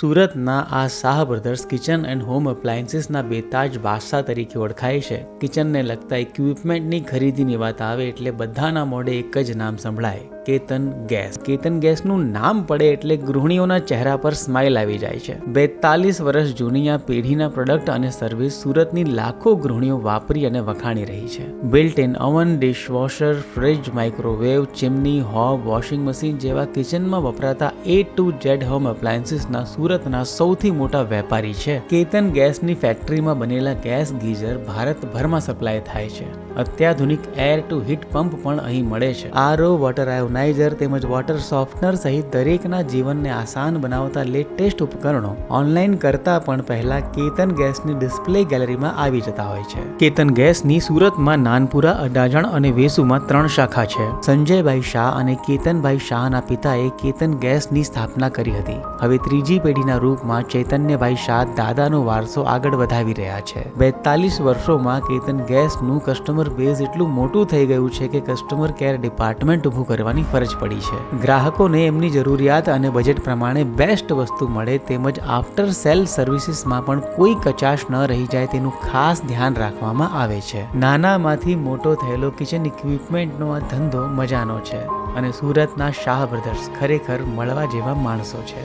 સુરતના આ Shah brothers kitchen and home એપ્લાયન્સીસના બેતાજ બાદશાહ તરીકે ઓળખાય છે. કિચનને લગતા ઇક્વિપમેન્ટની ખરીદીની વાત આવે એટલે બધાના મોઢે એક જ નામ સંભળાય, કેતન ગેસ. કેતન ગેસનું નામ પડે એટલે ગૃહિણીઓના ચહેરા પર સ્માઇલ આવી જાય છે. 42 વર્ષ જૂની આ પેઢીના પ્રોડક્ટ અને સર્વિસ સુરતની લાખો ગૃહિણીઓ વાપરી અને વખાણી રહી છે. Built in oven, dishwasher, fridge, microwave, chimney, hob, washing machine જેવા કિચનમાં વપરાતા A to Z હોમ એપ્લાયન્સીસના સુરતના સૌથી મોટા વેપારી છે. કેતન ગેસની ફેક્ટરીમાં બનેલા ગેસ ગીઝર ભારતભરમાં સપ્લાય થાય છે. અત્યાધુનિક એર ટુ હીટ પંપ પણ અહીં મળે છે. RO, વોટર આયોનાઇઝર તેમજ વોટર સોફ્ટનર સહિત દરેકના જીવનને આસાન બનાવતા લેટેસ્ટ ઉપકરણો ઓનલાઈન કરતા પણ પહેલા કેતન ગેસની ડિસ્પ્લે ગેલેરીમાં આવી જતા હોય છે. કેતન ગેસની સુરતમાં નાનપુરા, અડાજણ અને વેસુમાં 3 શાખા છે. સંજયભાઈ શાહ અને કેતનભાઈ શાહના પિતાએ કેતન ગેસની સ્થાપના કરી હતી. હવે ત્રીજી પેઢીના રૂપમાં ચૈતન્યભાઈ શાહ દાદાનો વારસો આગળ વધાવી રહ્યા છે. 42 વર્ષોમાં કેતન ગેસનું કસ્ટમર બેઝ એટલું મોટું થઈ ગયું છે કે કસ્ટમર કેર ડિપાર્ટમેન્ટ ઊભું કરવાની ફરજ પડી છે. ગ્રાહકોને એમની જરૂરિયાત અને બજેટ પ્રમાણે બેસ્ટ વસ્તુ મળે તેમજ આફ્ટર સેલ સર્વિસીસમાં પણ કોઈ કચાશ ન રહી જાય તેનું ખાસ ધ્યાન રાખવામાં આવે છે. નાનામાંથી મોટો થયેલો કિચન ઇક્વિપમેન્ટનો આ ધંધો મજાનો છે અને સુરતના શાહ બ્રધર્સ ખરેખર મળવા જેવા માણસો છે.